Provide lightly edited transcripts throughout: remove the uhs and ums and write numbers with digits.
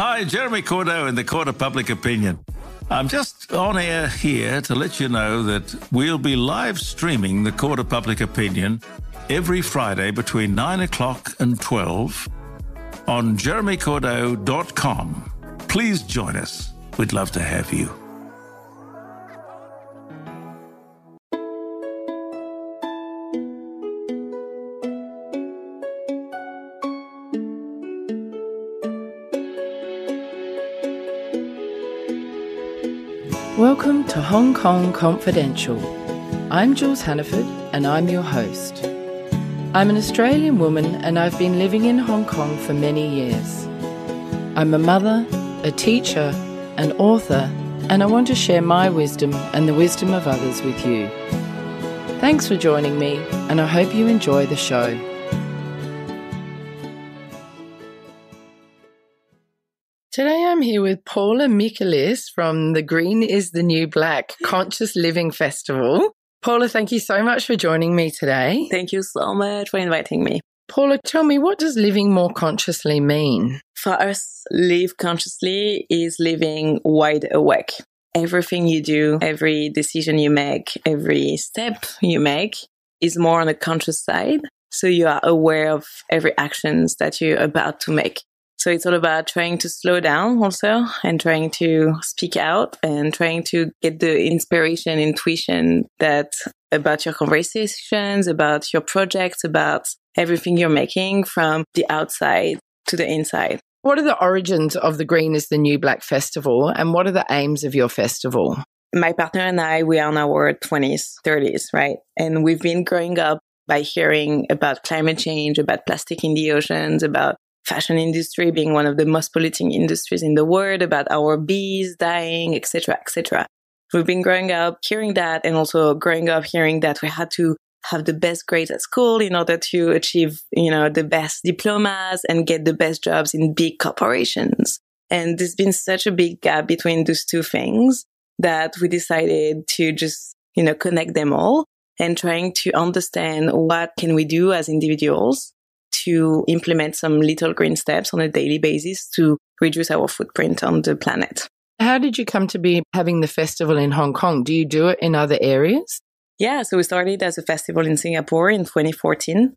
Hi, Jeremy Cordeaux in the Court of Public Opinion. I'm just on air here to let you know that we'll be live streaming the Court of Public Opinion every Friday between 9 o'clock and 12 on jeremycordeaux.com. Please join us. We'd love to have you. Welcome to Hong Kong Confidential. I'm Jules Hannaford and I'm your host. I'm an Australian woman and I've been living in Hong Kong for many years. I'm a mother, a teacher, an author, and I want to share my wisdom and the wisdom of others with you. Thanks for joining me and I hope you enjoy the show. Today I'm here with Paula Michaelis from the Green is the New Black Conscious Living Festival. Paula, thank you so much for joining me today. Thank you so much for inviting me. Paula, tell me, what does living more consciously mean? For us, live consciously is living wide awake. Everything you do, every decision you make, every step you make is more on the conscious side. So you are aware of every actions that you're about to make. So it's all about trying to slow down also and trying to speak out and trying to get the inspiration, intuition that about your conversations, about your projects, about everything you're making from the outside to the inside. What are the origins of the Green is the New Black Festival and what are the aims of your festival? My partner and I, we are in our 20s, 30s, right? And we've been growing up by hearing about climate change, about plastic in the oceans, about fashion industry being one of the most polluting industries in the world, about our bees dying, etc., etc. We've been growing up hearing that and also growing up hearing that we had to have the best grades at school in order to achieve, the best diplomas and get the best jobs in big corporations. And there's been such a big gap between those two things that we decided to just, connect them all and trying to understand what can we do as individuals to implement some little green steps on a daily basis to reduce our footprint on the planet. How did you come to be having the festival in Hong Kong? Do you do it in other areas? Yeah, so we started as a festival in Singapore in 2014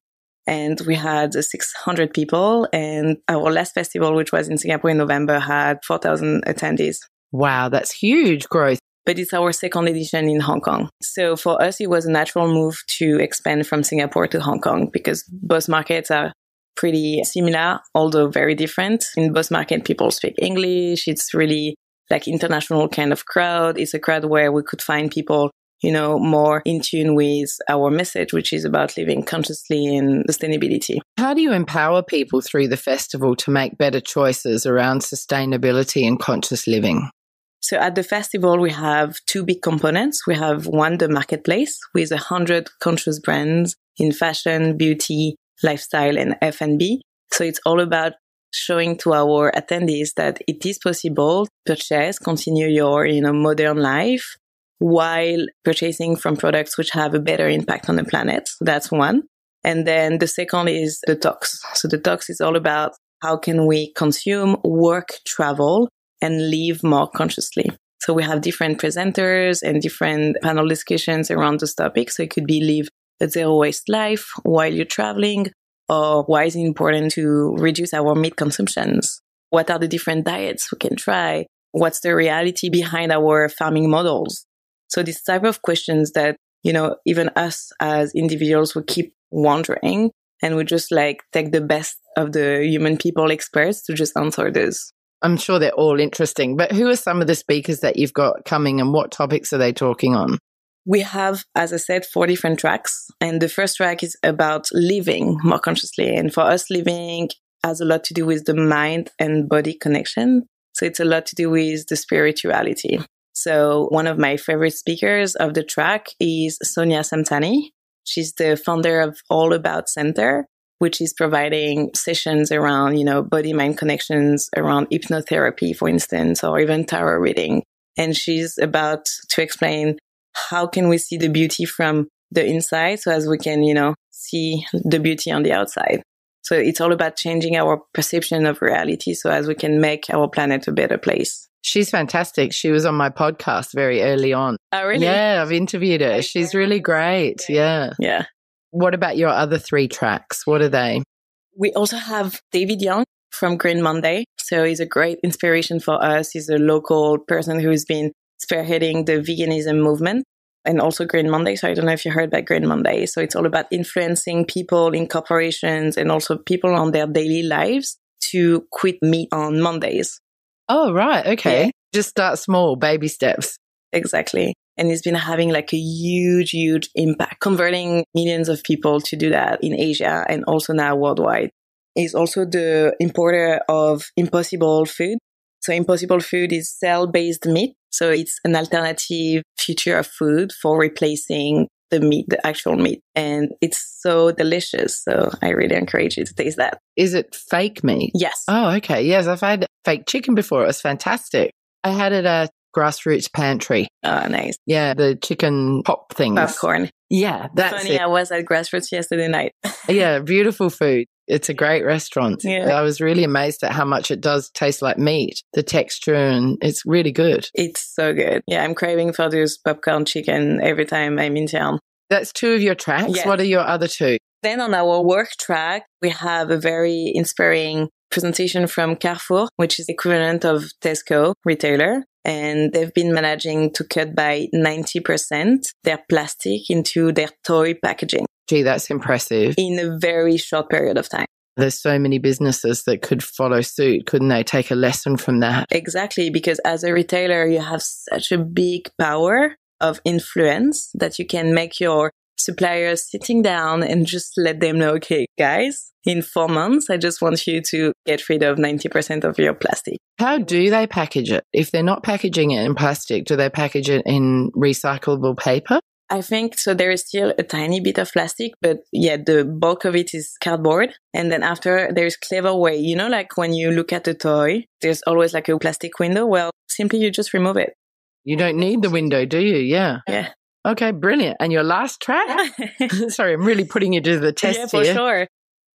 and we had 600 people and our last festival, which was in Singapore in November, had 4,000 attendees. Wow, that's huge growth. But it's our second edition in Hong Kong. So for us, it was a natural move to expand from Singapore to Hong Kong because both markets are pretty similar, although very different. In both markets, people speak English. It's really like international kind of crowd. It's a crowd where we could find people, more in tune with our message, which is about living consciously and sustainability. How do you empower people through the festival to make better choices around sustainability and conscious living? So at the festival, we have two big components. We have one, the marketplace with 100 conscious brands in fashion, beauty, lifestyle, and F&B. So it's all about showing to our attendees that it is possible to purchase, continue your, modern life while purchasing from products which have a better impact on the planet. So that's one. And then the second is the talks. So the talks is all about how can we consume, work, travel, and live more consciously. So we have different presenters and different panel discussions around this topic. So it could be live a zero waste life while you're traveling, or why is it important to reduce our meat consumptions? What are the different diets we can try? What's the reality behind our farming models? So this type of questions that, even us as individuals will keep wondering, and we just take the best of the human people experts to just answer this. I'm sure they're all interesting, but who are some of the speakers that you've got coming and what topics are they talking on? We have, as I said, 4 different tracks. And the first track is about living more consciously. And for us, living has a lot to do with the mind and body connection. So it's a lot to do with the spirituality. So one of my favorite speakers of the track is Sonia Samtani. She's the founder of All About Center, which is providing sessions around, body-mind connections, around hypnotherapy, for instance, or even tarot reading. And she's about to explain how can we see the beauty from the inside so as we can, see the beauty on the outside. So it's all about changing our perception of reality so as we can make our planet a better place. She's fantastic. She was on my podcast very early on. Oh, really? Yeah, I've interviewed her. She's really great. Yeah. Yeah. What about your other 3 tracks? What are they? We also have David Young from Green Monday. So he's a great inspiration for us. He's a local person who's been spearheading the veganism movement and also Green Monday. So I don't know if you heard about Green Monday. So it's all about influencing people in corporations and also people on their daily lives to quit meat on Mondays. Oh, right. Okay. Yeah. Just start small, baby steps. Exactly. And it's been having like a huge, huge impact, converting millions of people to do that in Asia and also now worldwide. He's also the importer of Impossible Food. So Impossible Food is cell-based meat. So it's an alternative future of food for replacing the meat, the actual meat. And it's so delicious. So I really encourage you to taste that. Is it fake meat? Yes. Oh, okay. Yes, I've had fake chicken before. It was fantastic. I had it at Grassroots Pantry. Oh, nice. Yeah, the chicken pop things. Popcorn. Yeah, that's Funny, it. I was at Grassroots yesterday night. Yeah, beautiful food. It's a great restaurant. Yeah. I was really amazed at how much it does taste like meat, the texture, and it's really good. It's so good. Yeah, I'm craving for this popcorn chicken every time I'm in town. That's 2 of your tracks. Yes. What are your other 2? Then on our work track, we have a very inspiring presentation from Carrefour, which is equivalent of Tesco retailer. And they've been managing to cut by 90% their plastic into their toy packaging. Gee, that's impressive. In a very short period of time. There's so many businesses that could follow suit. Couldn't they take a lesson from that? Exactly, because as a retailer, you have such a big power of influence that you can make your suppliers sitting down and just let them know, okay, guys, in 4 months, I just want you to get rid of 90% of your plastic. How do they package it? If they're not packaging it in plastic, do they package it in recyclable paper? I think so. There is still a tiny bit of plastic, but yeah, the bulk of it is cardboard. And then after there's clever way, like when you look at a toy, there's always like a plastic window. Well, simply you just remove it. You don't need the window, do you? Yeah. Yeah. Okay, brilliant. And your last track? Sorry, I'm really putting you to the test yeah, for here. sure.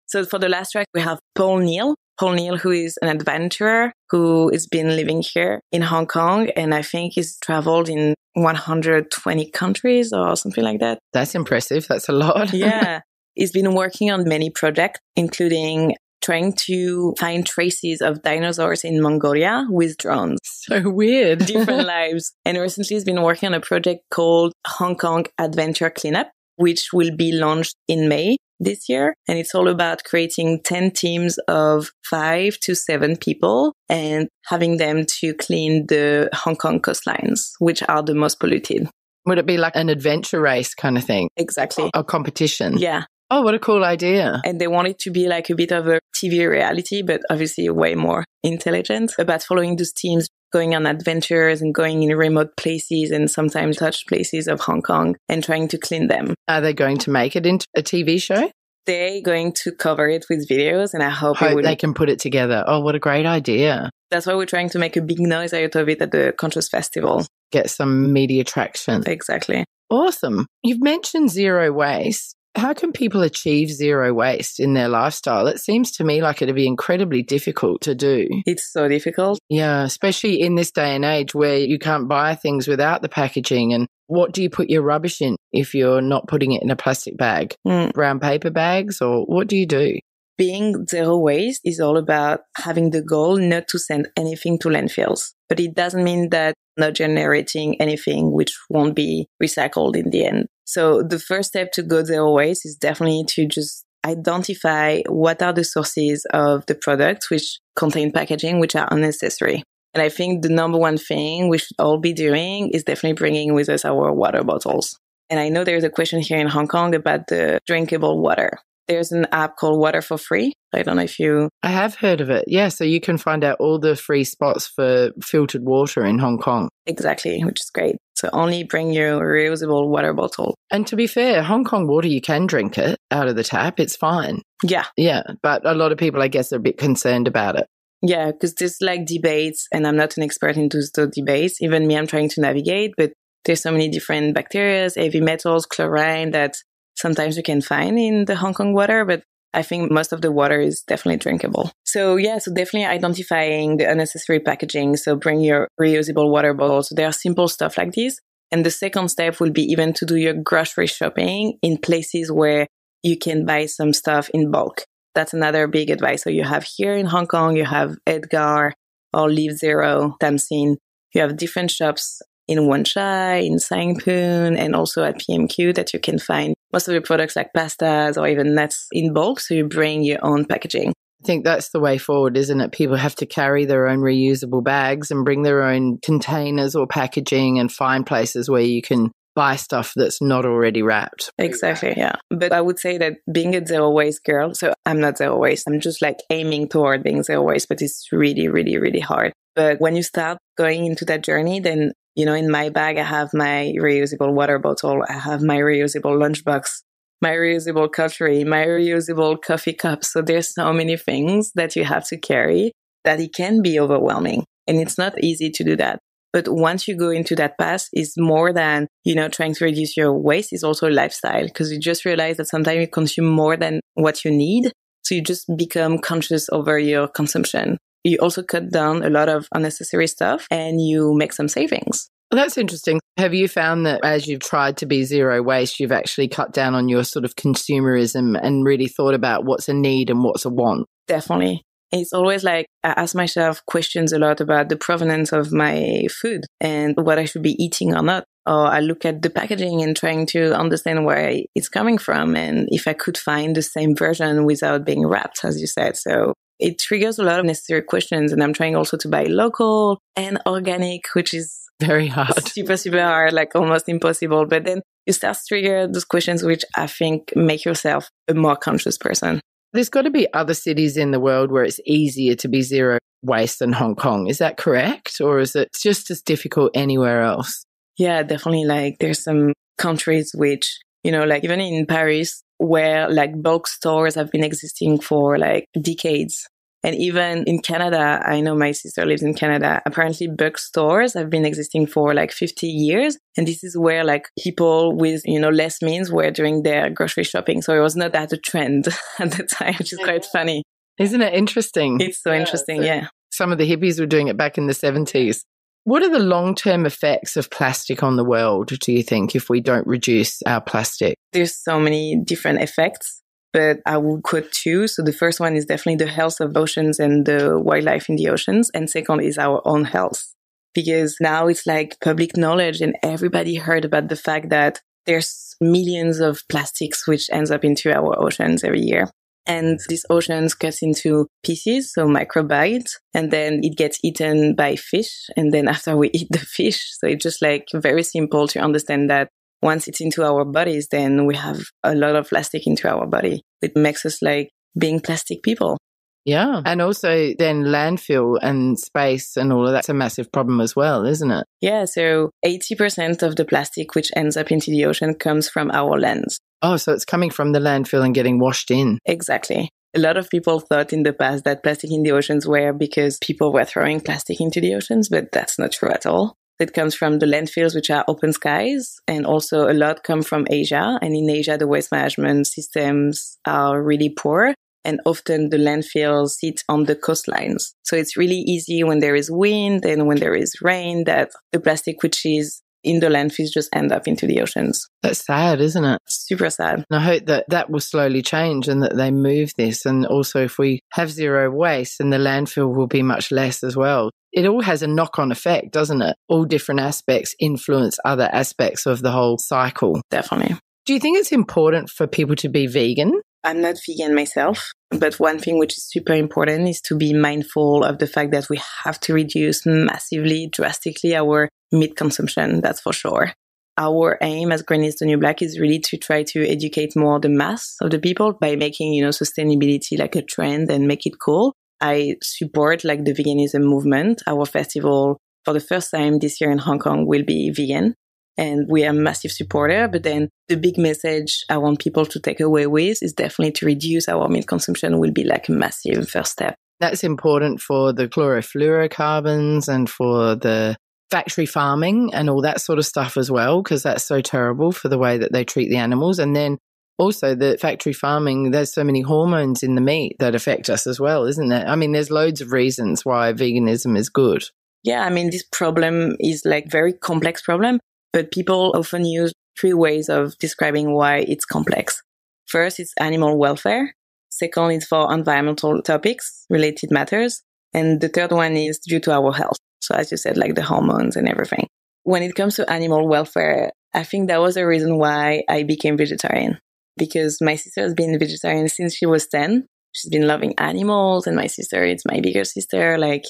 So for the last track, we have Paul Neal. Paul Neal, who is an adventurer who has been living here in Hong Kong. And I think he's traveled in 120 countries or something like that. That's impressive. That's a lot. Yeah. He's been working on many projects, including trying to find traces of dinosaurs in Mongolia with drones. So weird. Different lives. And recently he's been working on a project called Hong Kong Adventure Cleanup, which will be launched in May this year. And it's all about creating 10 teams of 5 to 7 people and having them to clean the Hong Kong coastlines, which are the most polluted. Would it be like an adventure race kind of thing? Exactly. A competition? Yeah. Oh, what a cool idea. And they want it to be like a bit of a TV reality, but obviously way more intelligent about following those teams, going on adventures and going in remote places and sometimes touched places of Hong Kong and trying to clean them. Are they going to make it into a TV show? They're going to cover it with videos and I hope they can put it together. Oh, what a great idea. That's why we're trying to make a big noise out of it at the Conscious Festival. Get some media traction. Exactly. Awesome. You've mentioned zero waste. How can people achieve zero waste in their lifestyle? It seems to me like it'd be incredibly difficult to do. It's so difficult. Yeah, especially in this day and age where you can't buy things without the packaging. And what do you put your rubbish in if you're not putting it in a plastic bag? Brown paper bags, or what do you do? Being zero waste is all about having the goal not to send anything to landfills. But it doesn't mean that not generating anything which won't be recycled in the end. So the first step to go zero waste is definitely to just identify what are the sources of the products which contain packaging which are unnecessary. And I think the number one thing we should all be doing is definitely bringing with us our water bottles. And I know there's a question here in Hong Kong about the drinkable water. There's an app called Water for Free. I don't know if you... I have heard of it. Yeah, so you can find out all the free spots for filtered water in Hong Kong. Exactly, which is great. So only bring your reusable water bottle. And to be fair, Hong Kong water, you can drink it out of the tap. It's fine. Yeah. Yeah, but a lot of people, I guess, are a bit concerned about it. Yeah, because there's like debates, and I'm not an expert in those debates. Even me, I'm trying to navigate, but there's so many different bacteria, heavy metals, chlorine that sometimes you can find in the Hong Kong water, but I think most of the water is definitely drinkable. So definitely identifying the unnecessary packaging. So bring your reusable water bottles. So there are simple stuff like this. And the second step will be even to do your grocery shopping in places where you can buy some stuff in bulk. That's another big advice. So you have here in Hong Kong, you have Edgar or Live Zero, Tamsin. You have different shops in Wan Chai, in Sangpoon, and also at PMQ that you can find most of the products like pastas or even nuts in bulk. So you bring your own packaging. I think that's the way forward, isn't it? People have to carry their own reusable bags and bring their own containers or packaging and find places where you can buy stuff that's not already wrapped. Exactly, yeah. But I would say that being a zero waste girl, so I'm not zero waste, I'm just like aiming toward being zero waste, but it's really, really, really hard. But when you start going into that journey, then in my bag, I have my reusable water bottle. I have my reusable lunchbox, my reusable cutlery, my reusable coffee cup. So there's so many things that you have to carry that it can be overwhelming. And it's not easy to do that. But once you go into that path, it's more than, trying to reduce your waste. It's also a lifestyle because you just realize that sometimes you consume more than what you need. So you just become conscious over your consumption. You also cut down a lot of unnecessary stuff and you make some savings. Well, that's interesting. Have you found that as you've tried to be zero waste, you've actually cut down on your sort of consumerism and really thought about what's a need and what's a want? Definitely. It's always like I ask myself questions a lot about the provenance of my food and what I should be eating or not. Or I look at the packaging and trying to understand where it's coming from and if I could find the same version without being wrapped, as you said. So it triggers a lot of necessary questions. And I'm trying also to buy local and organic, which is very hard, super, super hard, like almost impossible. But then you start to trigger those questions, which I think make yourself a more conscious person. There's got to be other cities in the world where it's easier to be zero waste than Hong Kong. Is that correct? Or is it just as difficult anywhere else? Yeah, definitely. Like there's some countries which, like even in Paris, where like bulk stores have been existing for like decades. And even in Canada, I know my sister lives in Canada. Apparently, bulk stores have been existing for like 50 years. And this is where like people with, less means were doing their grocery shopping. So it was not that a trend at the time, which is quite funny. Isn't it interesting? It's so interesting, yeah. Some of the hippies were doing it back in the 70s. What are the long-term effects of plastic on the world, do you think, if we don't reduce our plastic? There's so many different effects, but I would quote two. So the first one is definitely the health of oceans and the wildlife in the oceans. And second is our own health. Because now it's like public knowledge and everybody heard about the fact that there's millions of plastics which ends up into our oceans every year. And these oceans cut into pieces, so microbites, and then it gets eaten by fish. And then after we eat the fish, so it's just like very simple to understand that once it's into our bodies, then we have a lot of plastic into our body. It makes us like being plastic people. Yeah. And also then landfill and space and all of that's a massive problem as well, isn't it? Yeah. So 80% of the plastic which ends up into the ocean comes from our lands. Oh, so it's coming from the landfill and getting washed in. Exactly. A lot of people thought in the past that plastic in the oceans were because people were throwing plastic into the oceans, but that's not true at all. It comes from the landfills, which are open skies, and also a lot come from Asia. And in Asia, the waste management systems are really poor. And often the landfills sit on the coastlines. So it's really easy when there is wind and when there is rain that the plastic which is in the landfills just end up into the oceans. That's sad, isn't it? Super sad. And I hope that that will slowly change and that they move this. And also if we have zero waste, then the landfill will be much less as well. It all has a knock-on effect, doesn't it? All different aspects influence other aspects of the whole cycle. Definitely. Do you think it's important for people to be vegan? I'm not vegan myself, but one thing which is super important is to be mindful of the fact that we have to reduce massively, drastically our meat consumption, that's for sure. Our aim as Green is the New Black is really to try to educate more the mass of the people by making, sustainability like a trend and make it cool. I support like the veganism movement. Our festival for the first time this year in Hong Kong will be vegan. And we are a massive supporter. But then the big message I want people to take away with is definitely to reduce our meat consumption will be like a massive first step. That's important for the chlorofluorocarbons and for the factory farming and all that sort of stuff as well, because that's so terrible for the way that they treat the animals. And then Also, the factory farming, there's so many hormones in the meat that affect us as well, isn't there? I mean, there's loads of reasons why veganism is good. Yeah, I mean, this problem is like very complex problem, but people often use 3 ways of describing why it's complex. First, it's animal welfare. Second, it's for environmental topics, related matters. And the third one is due to our health. So as you said, like the hormones and everything. When it comes to animal welfare, I think that was the reason why I became vegetarian. Because my sister has been vegetarian since she was 10. She's been loving animals, and my sister, it's my bigger sister. Like,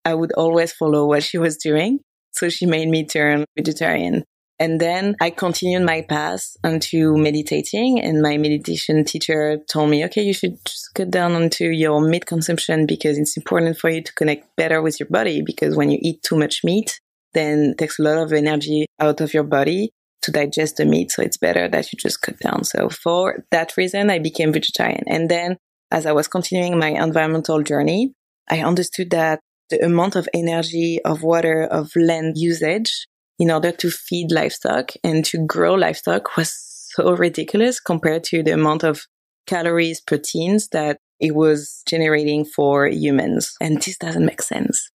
I would always follow what she was doing. So she made me turn vegetarian. And then I continued my path onto meditating, and my meditation teacher told me, okay, you should just cut down onto your meat consumption because it's important for you to connect better with your body, because when you eat too much meat, then it takes a lot of energy out of your body to digest the meat. So it's better that you just cut down. So for that reason, I became vegetarian. And then as I was continuing my environmental journey, I understood that the amount of energy, of water, of land usage in order to feed livestock and to grow livestock was so ridiculous compared to the amount of calories, proteins that it was generating for humans. And this doesn't make sense.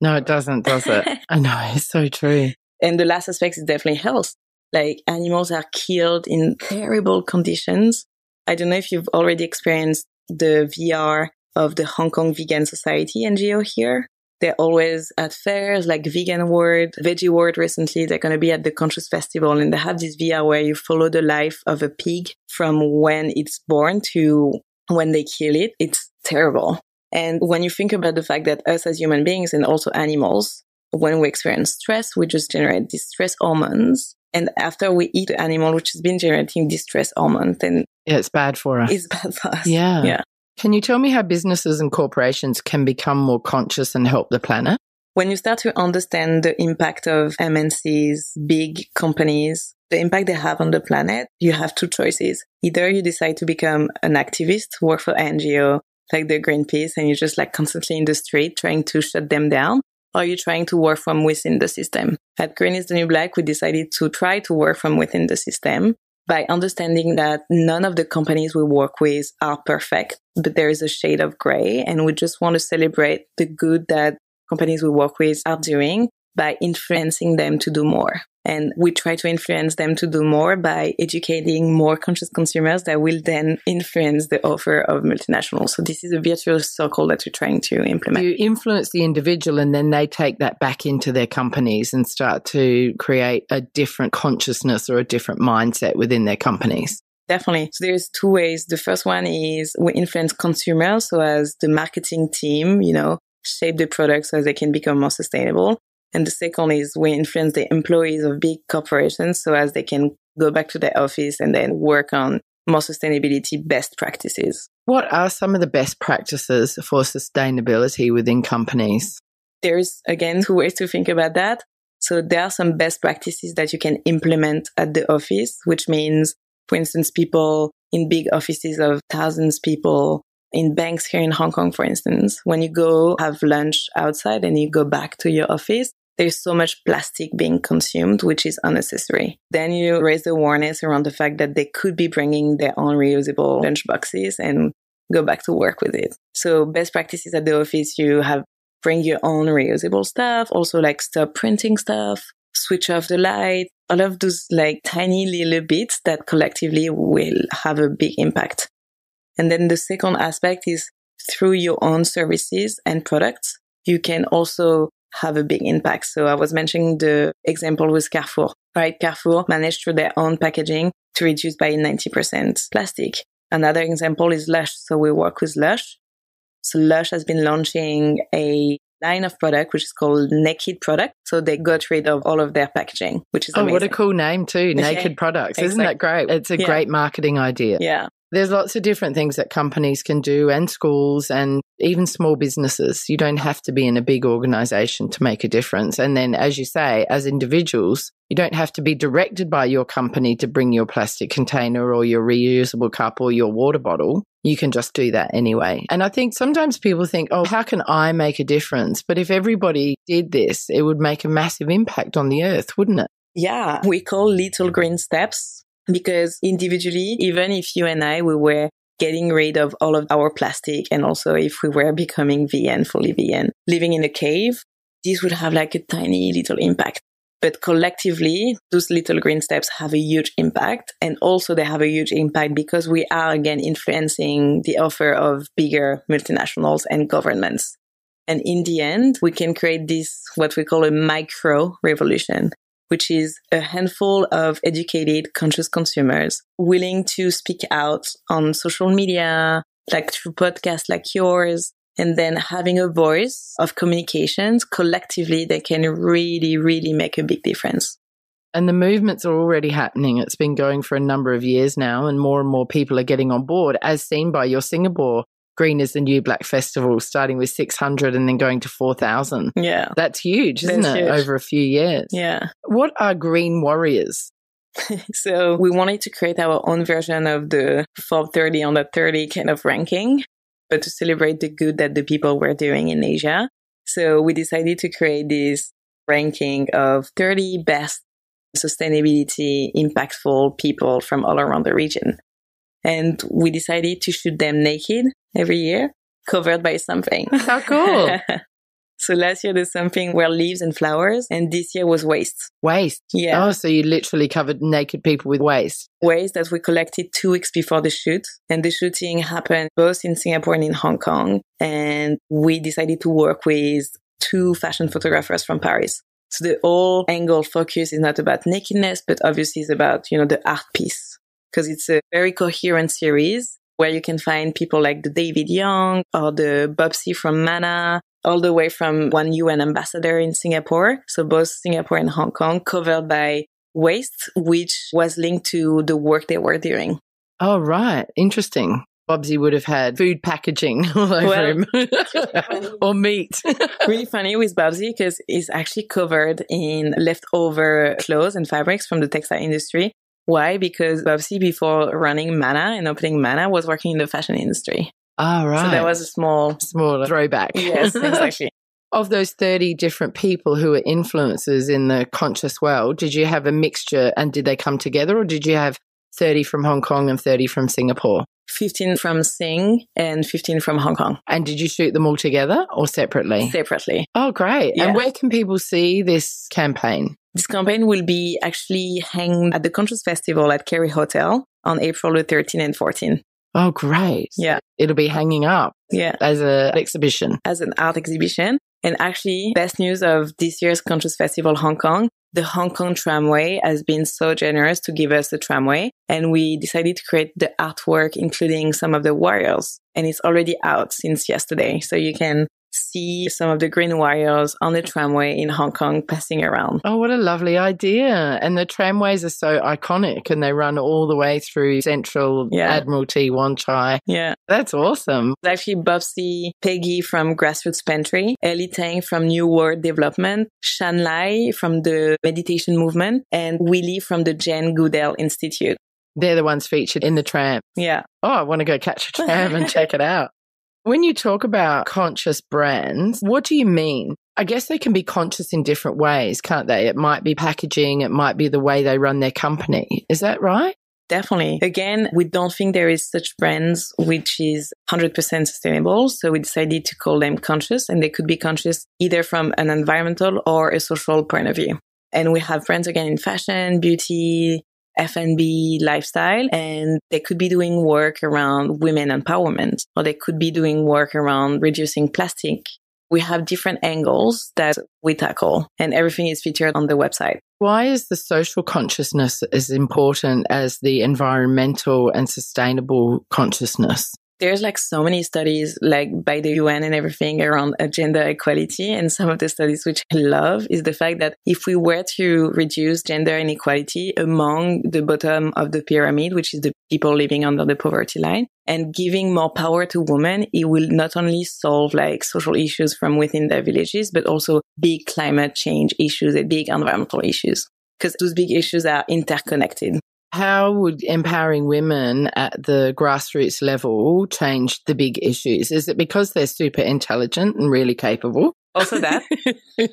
No, it doesn't, does it? I know, it's so true. And the last aspect is definitely health. Like, animals are killed in terrible conditions. I don't know if you've already experienced the VR of the Hong Kong Vegan Society NGO here. They're always at fairs like Vegan World, Veggie World recently. They're going to be at the Conscious Festival, and they have this VR where you follow the life of a pig from when it's born to when they kill it. It's terrible. And when you think about the fact that us as human beings and also animals, when we experience stress, we just generate these stress hormones. And after we eat an animal which has been generating these stress hormones, then it's bad for us. It's bad for us. Yeah. Can you tell me how businesses and corporations can become more conscious and help the planet? When you start to understand the impact of MNCs, big companies, the impact they have on the planet, you have 2 choices. Either you decide to become an activist, work for NGO, like the Greenpeace, and you're just like constantly in the street trying to shut them down, or you're trying to work from within the system. At Green is the New Black, we decided to try to work from within the system by understanding that none of the companies we work with are perfect, but there is a shade of gray, and we just want to celebrate the good that companies we work with are doing by influencing them to do more. And we try to influence them to do more by educating more conscious consumers that will then influence the offer of multinationals. So this is a virtuous circle that we're trying to implement. You influence the individual, and then they take that back into their companies and start to create a different consciousness or a different mindset within their companies. Definitely. So there's 2 ways. The first one is we influence consumers. So as the marketing team, shape the products so they can become more sustainable. And the second is we influence the employees of big corporations so as they can go back to their office and then work on more sustainability best practices. What are some of the best practices for sustainability within companies? There's, again, 2 ways to think about that. So there are some best practices that you can implement at the office, which means, for instance, people in big offices of thousands of people, in banks here in Hong Kong, for instance, when you go have lunch outside and you go back to your office, there's so much plastic being consumed, which is unnecessary. Then you raise the awareness around the fact that they could be bringing their own reusable lunch boxes and go back to work with it. So best practices at the office, you have bring your own reusable stuff, also like stop printing stuff, switch off the light, all of those like tiny little bits that collectively will have a big impact. And then the second aspect is through your own services and products, you can also have a big impact. So I was mentioning the example with Carrefour, right? Carrefour managed through their own packaging to reduce by 90% plastic. Another example is Lush. So we work with Lush. So Lush has been launching a line of product which is called Naked Product. So they got rid of all of their packaging, which is amazing. Oh, what a cool name too, Naked Products. Isn't that great? It's a great marketing idea. Yeah. There's lots of different things that companies can do, and schools and even small businesses. You don't have to be in a big organization to make a difference. And then, as you say, as individuals, you don't have to be directed by your company to bring your plastic container or your reusable cup or your water bottle. You can just do that anyway. And I think sometimes people think, oh, how can I make a difference? But if everybody did this, it would make a massive impact on the earth, wouldn't it? Yeah, we call little green steps. because individually, even if you and I, we were getting rid of all of our plastic, and also if we were becoming vegan, fully vegan, living in a cave, this would have like a tiny little impact. But collectively, those little green steps have a huge impact. And also they have a huge impact because we are again influencing the offer of bigger multinationals and governments. And in the end, we can create this, what we call a micro revolution, which is a handful of educated, conscious consumers willing to speak out on social media, like through podcasts like yours, and then having a voice of communications collectively that can really, really make a big difference. And the movements are already happening. It's been going for a number of years now, and more people are getting on board, as seen by your Singapore Green is the New Black Festival, starting with 600 and then going to 4,000. Yeah. That's huge, isn't it? Huge. Over a few years. Yeah. What are green warriors? So we wanted to create our own version of the Forbes 30 under 30 kind of ranking, but to celebrate the good that the people were doing in Asia. So we decided to create this ranking of 30 best sustainability impactful people from all around the region. And we decided to shoot them naked every year, covered by something. How cool. So last year the something were leaves and flowers, and this year was waste. Waste? Yeah. Oh, so you literally covered naked people with waste. Waste that we collected 2 weeks before the shoot. And the shooting happened both in Singapore and in Hong Kong. And we decided to work with 2 fashion photographers from Paris. So the whole angle focus is not about nakedness, but obviously it's about, the art piece. Because it's a very coherent series where you can find people like the David Young or the Bobsy from Mana, all the way from one UN ambassador in Singapore. So both Singapore and Hong Kong covered by waste, which was linked to the work they were doing. Oh, right. Interesting. Bobsy would have had food packaging all over him. Or meat. Really funny with Bobsy because he's actually covered in leftover clothes and fabrics from the textile industry. Why? Because Bobsy, before running Mana and opening Mana, was working in the fashion industry. Oh, right. So that was a small throwback. Yes, exactly. Of those 30 different people who were influencers in the conscious world, did you have a mixture and did they come together, or did you have 30 from Hong Kong and 30 from Singapore? 15 from Sing and 15 from Hong Kong. And did you shoot them all together or separately? Separately. Oh, great. Yeah. And where can people see this campaign? This campaign will be actually hanged at the Conscious Festival at Kerry Hotel on April the 13th and 14th. Oh, great. Yeah. It'll be hanging up as an exhibition. As an art exhibition. And actually, best news of this year's Conscious Festival Hong Kong, the Hong Kong tramway has been so generous to give us the tramway. And we decided to create the artwork, including some of the warriors. And it's already out since yesterday. So you can see some of the green warriors on the tramway in Hong Kong passing around. Oh, what a lovely idea. And the tramways are so iconic and they run all the way through Central, Admiralty, Wan Chai. Yeah. That's awesome. Actually, Bobsy, Peggy from Grassroots Pantry, Ellie Tang from New World Development, Shan Lai from the Meditation Movement, and Willie from the Jane Goodell Institute. They're the ones featured in the tram. Yeah. Oh, I want to go catch a tram and check it out. When you talk about conscious brands, what do you mean? I guess they can be conscious in different ways, can't they? It might be packaging, it might be the way they run their company. Is that right? Definitely. Again, we don't think there is such brands which is 100% sustainable. So we decided to call them conscious, and they could be conscious either from an environmental or a social point of view. And we have brands again in fashion, beauty, F&B, lifestyle, and they could be doing work around women empowerment, or they could be doing work around reducing plastic. We have different angles that we tackle, and everything is featured on the website. Why is the social consciousness as important as the environmental and sustainable consciousness? There's like so many studies like by the UN and everything around gender equality. And some of the studies which I love is the fact that if we were to reduce gender inequality among the bottom of the pyramid, which is the people living under the poverty line, and giving more power to women, it will not only solve like social issues from within their villages, but also big climate change issues and big environmental issues. Because those big issues are interconnected. How would empowering women at the grassroots level change the big issues? Is it because they're super intelligent and really capable? Also that,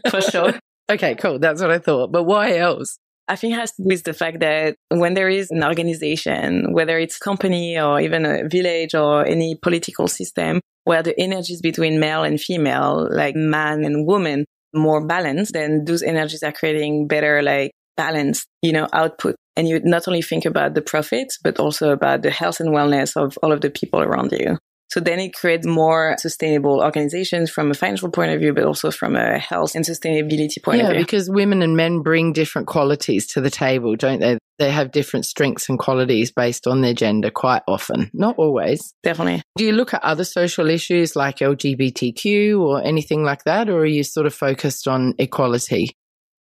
for sure. Okay, cool. That's what I thought. But why else? I think it has to do with the fact that when there is an organization, whether it's a company or even a village or any political system, where the energies between male and female, like man and woman, more balanced, then those energies are creating better, like balanced, output. And you not only think about the profits, but also about the health and wellness of all of the people around you. So then it creates more sustainable organizations from a financial point of view, but also from a health and sustainability point of view. Yeah, because women and men bring different qualities to the table, don't they? They have different strengths and qualities based on their gender quite often. Not always. Definitely. Do you look at other social issues like LGBTQ or anything like that, or are you sort of focused on equality?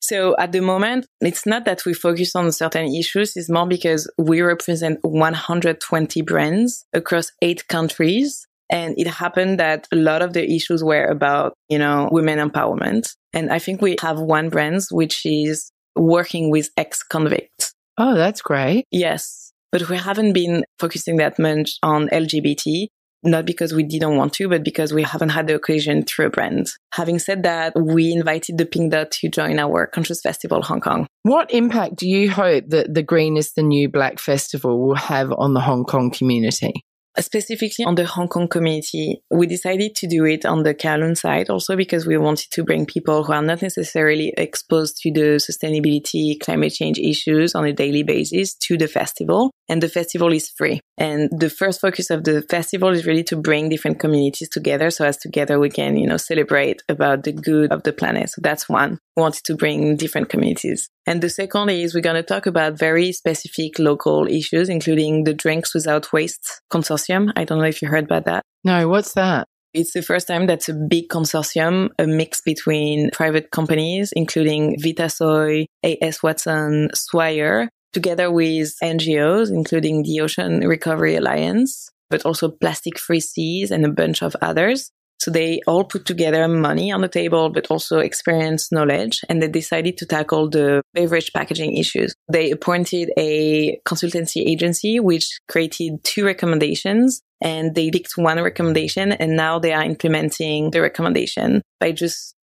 So at the moment, it's not that we focus on certain issues. It's more because we represent 120 brands across 8 countries. And it happened that a lot of the issues were about, women empowerment. And I think we have one brand which is working with ex-convicts. Oh, that's great. Yes. But we haven't been focusing that much on LGBT. Not because we didn't want to, but because we haven't had the occasion through a brand. Having said that, we invited the Pink Dot to join our Conscious Festival Hong Kong. What impact do you hope that the Green is the New Black Festival will have on the Hong Kong community? Specifically on the Hong Kong community, we decided to do it on the Kowloon side also because we wanted to bring people who are not necessarily exposed to the sustainability, climate change issues on a daily basis to the festival. And the festival is free. And the first focus of the festival is really to bring different communities together so as together we can, celebrate about the good of the planet. So that's one. We wanted to bring different communities. And the second is we're going to talk about very specific local issues, including the Drinks Without Waste Consortium. I don't know if you heard about that. No, what's that? It's the first time that's a big consortium, a mix between private companies, including Vitasoy, A.S. Watson, Swire, together with NGOs, including the Ocean Recovery Alliance, but also Plastic Free Seas and a bunch of others. So they all put together money on the table, but also experience, knowledge, and they decided to tackle the beverage packaging issues. They appointed a consultancy agency, which created 2 recommendations, and they picked one recommendation, and now they are implementing the recommendation by just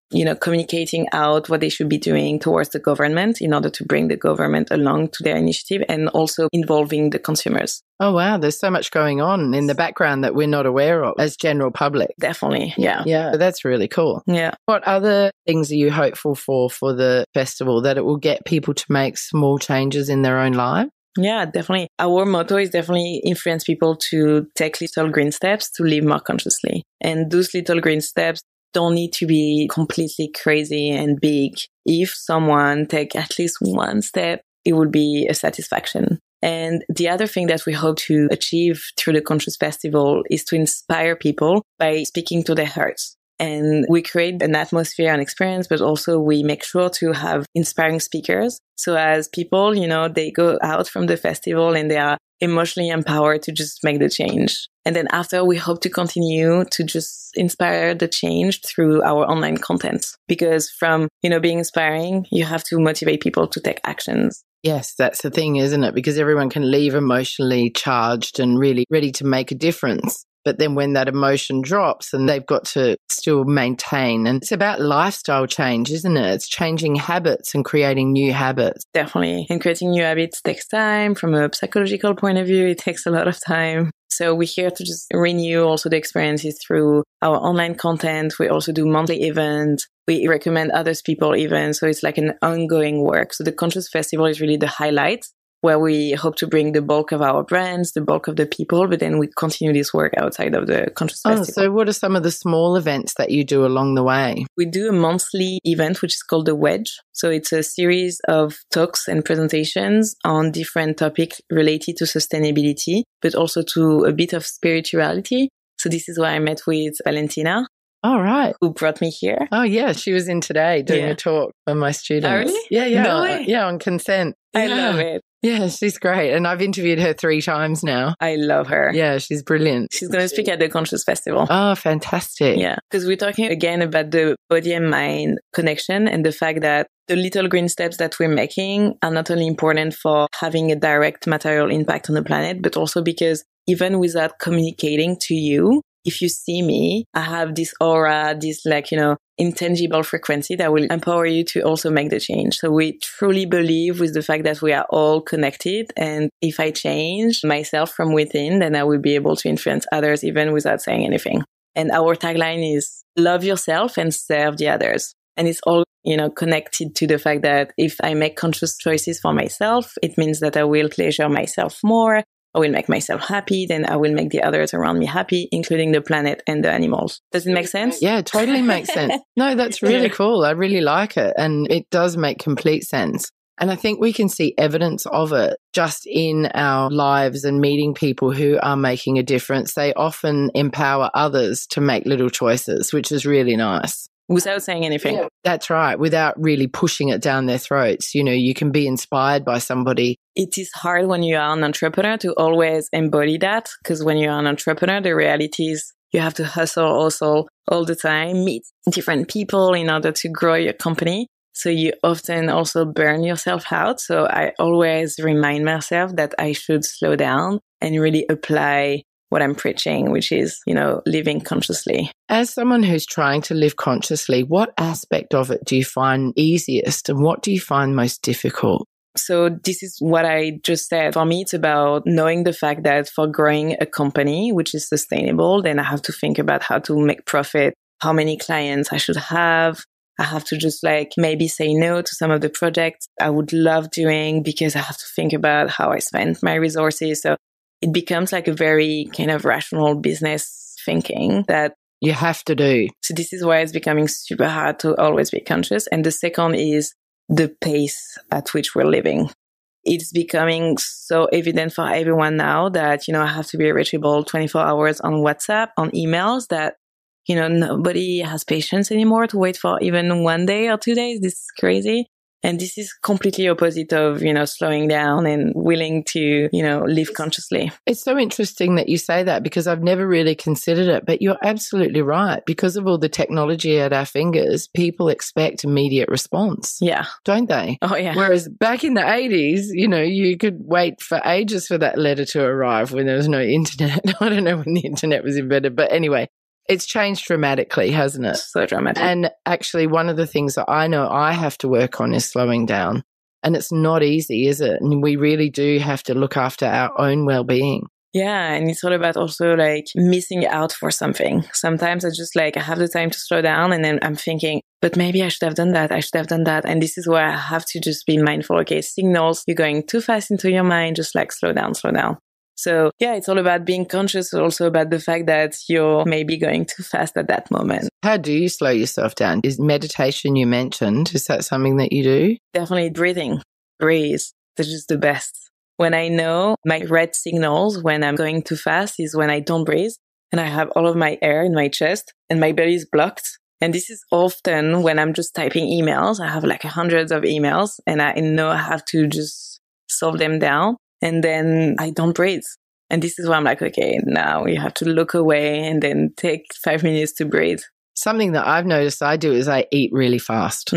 communicating out what they should be doing towards the government in order to bring the government along to their initiative and also involving the consumers. Oh, wow. There's so much going on in the background that we're not aware of as general public. Definitely. Yeah. Yeah. That's really cool. Yeah. What other things are you hopeful for the festival, that it will get people to make small changes in their own life? Yeah, definitely. Our motto is definitely influence people to take little green steps to live more consciously. And those little green steps don't need to be completely crazy and big. If someone take at least one step, it would be a satisfaction. And the other thing that we hope to achieve through the Conscious Festival is to inspire people by speaking to their hearts. And we create an atmosphere and experience, but also we make sure to have inspiring speakers. So as people, they go out from the festival and they are emotionally empowered to just make the change. And then after, we hope to continue to just inspire the change through our online content. Because from, being inspiring, you have to motivate people to take actions. Yes, that's the thing, isn't it? Because everyone can leave emotionally charged and really ready to make a difference. But then when that emotion drops, and they've got to still maintain. And it's about lifestyle change, isn't it? It's changing habits and creating new habits. Definitely. And creating new habits takes time. From a psychological point of view, it takes a lot of time. So we're here to just renew also the experiences through our online content. We also do monthly events. We recommend others people events. So it's like an ongoing work. So the Conscious Festival is really the highlight, where we hope to bring the bulk of our brands, the bulk of the people, but then we continue this work outside of the Conscious Festival. So what are some of the small events that you do along the way? We do a monthly event, which is called The Wedge. So it's a series of talks and presentations on different topics related to sustainability, but also to a bit of spirituality. So this is where I met with Valentina. All right. Who brought me here. Oh, yeah. She was in today doing a talk for my students. Oh, really? Yeah. No way. Yeah, on consent. I love it. Yeah, she's great. And I've interviewed her 3 times now. I love her. Yeah, she's brilliant. She's going to speak at the Conscious Festival. Oh, fantastic. Yeah, because we're talking again about the body and mind connection and the fact that the little green steps that we're making are not only important for having a direct material impact on the planet, but also because even without communicating to you, if you see me, I have this aura, this intangible frequency that will empower you to also make the change. So we truly believe with the fact that we are all connected. And if I change myself from within, then I will be able to influence others even without saying anything. And our tagline is love yourself and serve the others. And it's all, connected to the fact that if I make conscious choices for myself, it means that I will pleasure myself more. I will make myself happy, then I will make the others around me happy, including the planet and the animals. Does it make sense? Yeah, totally makes sense. No, that's really cool. I really like it. And it does make complete sense. And I think we can see evidence of it just in our lives and meeting people who are making a difference. They often empower others to make little choices, which is really nice. Without saying anything. Yeah, that's right. Without really pushing it down their throats. You can be inspired by somebody. It is hard when you are an entrepreneur to always embody that, because when you're an entrepreneur, the reality is you have to hustle also all the time, meet different people in order to grow your company. So you often also burn yourself out. So I always remind myself that I should slow down and really apply what I'm preaching, which is, living consciously. As someone who's trying to live consciously, what aspect of it do you find easiest and what do you find most difficult? So this is what I just said. For me, it's about knowing the fact that for growing a company, which is sustainable, then I have to think about how to make profit, how many clients I should have. I have to just maybe say no to some of the projects I would love doing because I have to think about how I spend my resources. So it becomes a very kind of rational business thinking that you have to do. So this is why it's becoming super hard to always be conscious. And the second is the pace at which we're living. It's becoming so evident for everyone now that, I have to be reachable 24 hours on WhatsApp, on emails, that, nobody has patience anymore to wait for even 1 day or 2 days. This is crazy. And this is completely opposite of, slowing down and willing to, live consciously. It's so interesting that you say that because I've never really considered it, but you're absolutely right. Because of all the technology at our fingers, people expect immediate response. Yeah. Don't they? Oh, yeah. Whereas back in the 80s, you could wait for ages for that letter to arrive when there was no internet. I don't know when the internet was invented, but anyway. It's changed dramatically, hasn't it? So dramatic. And actually, one of the things that I know I have to work on is slowing down. And it's not easy, is it? And we really do have to look after our own well-being. Yeah. And it's all about also missing out for something. Sometimes I just I have the time to slow down and then I'm thinking, but maybe I should have done that. I should have done that. And this is where I have to just be mindful. Okay, signals, you're going too fast into your mind. Just slow down, slow down. So yeah, it's all about being conscious, also about the fact that you're maybe going too fast at that moment. How do you slow yourself down? Is meditation you mentioned, is that something that you do? Definitely breathing. Breathe. That's just the best. When I know my red signals when I'm going too fast is when I don't breathe and I have all of my air in my chest and my belly is blocked. And this is often when I'm just typing emails. I have hundreds of emails and I know I have to just solve them down. And then I don't breathe. And this is where I'm okay, now you have to look away and then take 5 minutes to breathe. Something that I've noticed I do is I eat really fast.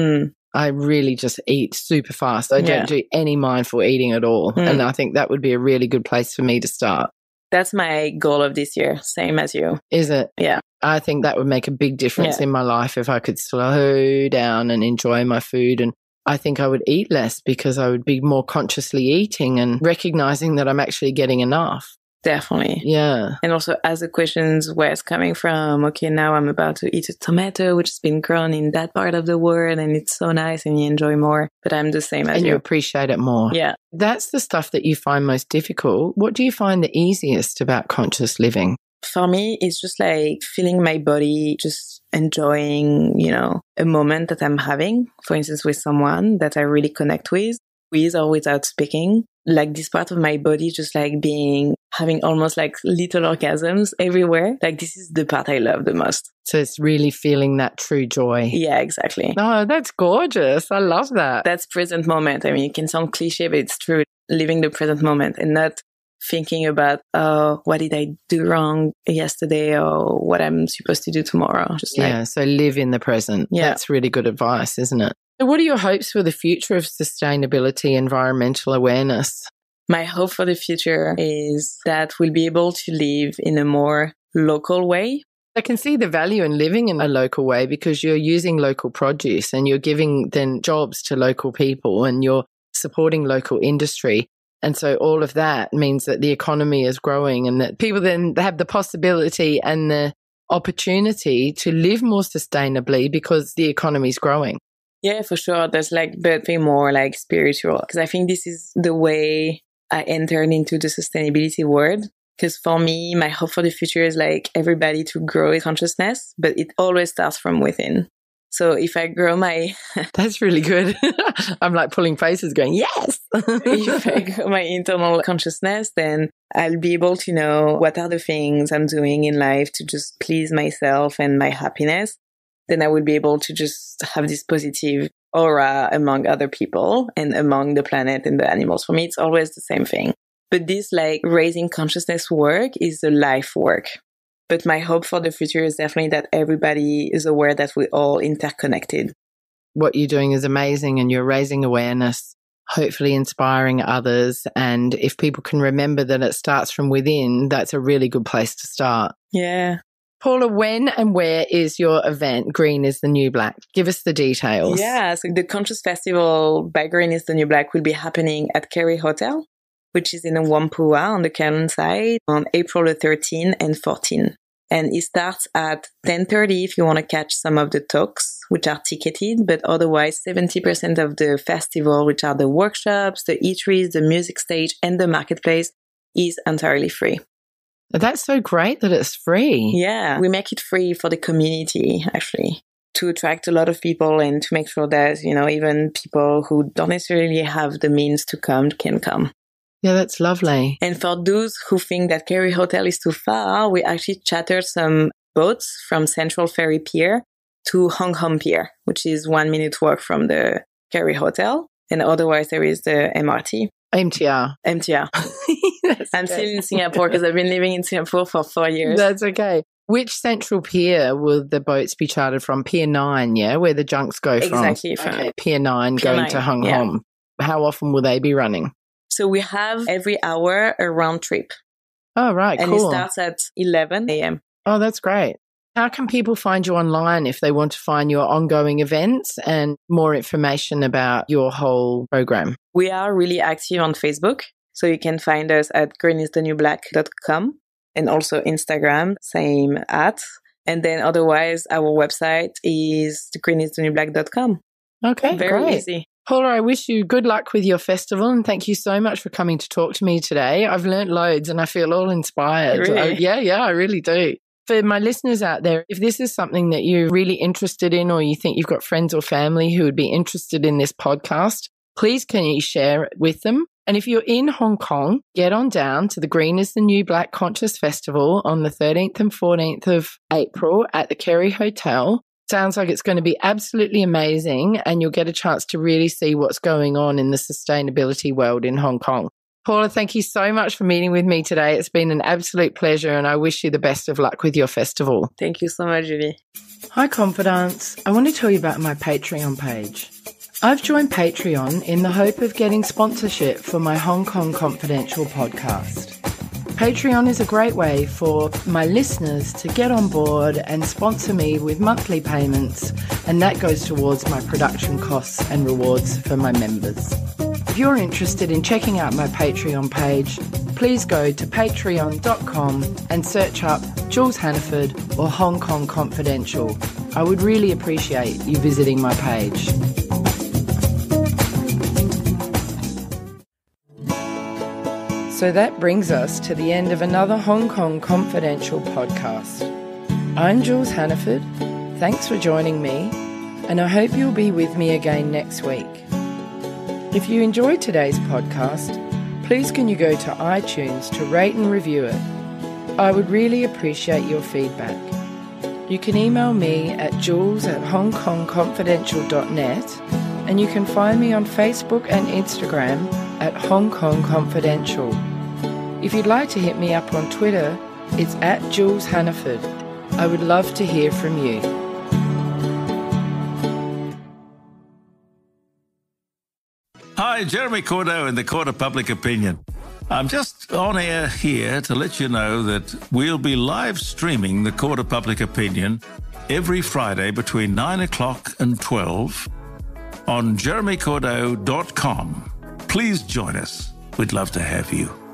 I really just eat super fast. I don't do any mindful eating at all. And I think that would be a really good place for me to start. That's my goal of this year. Same as you. Is it? Yeah. I think that would make a big difference in my life if I could slow down and enjoy my food. And I think I would eat less because I would be more consciously eating and recognizing that I'm actually getting enough. Definitely. Yeah. And also ask the questions where it's coming from. Okay, now I'm about to eat a tomato, which has been grown in that part of the world and it's so nice and you enjoy more. But I'm the same as you. And you appreciate it more. Yeah. That's the stuff that you find most difficult. What do you find the easiest about conscious living? For me, it's just feeling my body, just enjoying, a moment that I'm having, for instance, with someone that I really connect with or without speaking. This part of my body, just having almost little orgasms everywhere. This is the part I love the most. So it's really feeling that true joy. Yeah, exactly. Oh, that's gorgeous. I love that. That's present moment. I mean, it can sound cliche, but it's true. Living the present moment and not thinking about, what did I do wrong yesterday or what I'm supposed to do tomorrow. So live in the present. Yeah. That's really good advice, isn't it? So what are your hopes for the future of sustainability, environmental awareness? My hope for the future is that we'll be able to live in a more local way. I can see the value in living in a local way because you're using local produce and you're giving then jobs to local people and you're supporting local industry. And so all of that means that the economy is growing and that people then have the possibility and the opportunity to live more sustainably because the economy is growing. Yeah, for sure. There's but more spiritual, because I think this is the way I entered into the sustainability world. Because for me, my hope for the future is everybody to grow its consciousness, but it always starts from within. So if I grow my... That's really good. I'm pulling faces going, yes! If I grow my internal consciousness, then I'll be able to know what are the things I'm doing in life to just please myself and my happiness. Then I will be able to just have this positive aura among other people and among the planet and the animals. For me, it's always the same thing. But this raising consciousness work is a life work. But my hope for the future is definitely that everybody is aware that we're all interconnected. What you're doing is amazing and you're raising awareness, hopefully inspiring others. And if people can remember that it starts from within, that's a really good place to start. Yeah. Paula, when and where is your event, Green is the New Black? Give us the details. Yeah, so the Conscious Festival by Green is the New Black will be happening at Kerry Hotel, which is in Whampoa on the Cairn side on April the 13th and 14th. And it starts at 10:30 if you want to catch some of the talks, which are ticketed, but otherwise 70% of the festival, which are the workshops, the eateries, the music stage, and the marketplace, is entirely free. That's so great that it's free. Yeah, we make it free for the community, actually, to attract a lot of people and to make sure that, even people who don't necessarily have the means to come can come. Yeah, that's lovely. And for those who think that Kerry Hotel is too far, we actually chartered some boats from Central Ferry Pier to Hong Kong Pier, which is 1 minute walk from the Kerry Hotel. And otherwise, there is the MRT. MTR. I'm still in Singapore because I've been living in Singapore for 4 years. That's okay. Which Central Pier will the boats be chartered from? Pier 9, yeah, where the junks go from? Exactly. Okay. Pier 9 going to Hong Kong. How often will they be running? So we have every hour a round trip. Oh, right, and cool. And it starts at 11 a.m. Oh, that's great. How can people find you online if they want to find your ongoing events and more information about your whole program? We are really active on Facebook. So you can find us at greenisthenewblack.com and also Instagram, same at. And then otherwise, our website is greenisthenewblack.com. Okay, Very great. easy. Paula, I wish you good luck with your festival and thank you so much for coming to talk to me today. I've learnt loads and I feel all inspired. Really? Yeah, I really do. For my listeners out there, if this is something that you're really interested in or you think you've got friends or family who would be interested in this podcast, please can you share it with them? And if you're in Hong Kong, get on down to the Green is the New Black Conscious Festival on the 13th and 14th of April at the Kerry Hotel. Sounds like it's going to be absolutely amazing and you'll get a chance to really see what's going on in the sustainability world in Hong Kong. Paula, thank you so much for meeting with me today. It's been an absolute pleasure and I wish you the best of luck with your festival. Thank you so much, Julie. Hi, Confidants. I want to tell you about my Patreon page. I've joined Patreon in the hope of getting sponsorship for my Hong Kong Confidential podcast. Patreon is a great way for my listeners to get on board and sponsor me with monthly payments, and that goes towards my production costs and rewards for my members. If you're interested in checking out my Patreon page, please go to patreon.com and search up Jules Hannaford or Hong Kong Confidential. I would really appreciate you visiting my page. So that brings us to the end of another Hong Kong Confidential podcast. I'm Jules Hannaford. Thanks for joining me, and I hope you'll be with me again next week. If you enjoyed today's podcast, please can you go to iTunes to rate and review it. I would really appreciate your feedback. You can email me at jules@hongkongconfidential.net, and you can find me on Facebook and Instagram at Hong Kong Confidential. If you'd like to hit me up on Twitter, it's at Jules Hannaford. I would love to hear from you. Hi, Jeremy Cordeaux in the Court of Public Opinion. I'm just on air here to let you know that we'll be live streaming the Court of Public Opinion every Friday between 9 o'clock and 12 on jeremycordeaux.com. Please join us. We'd love to have you.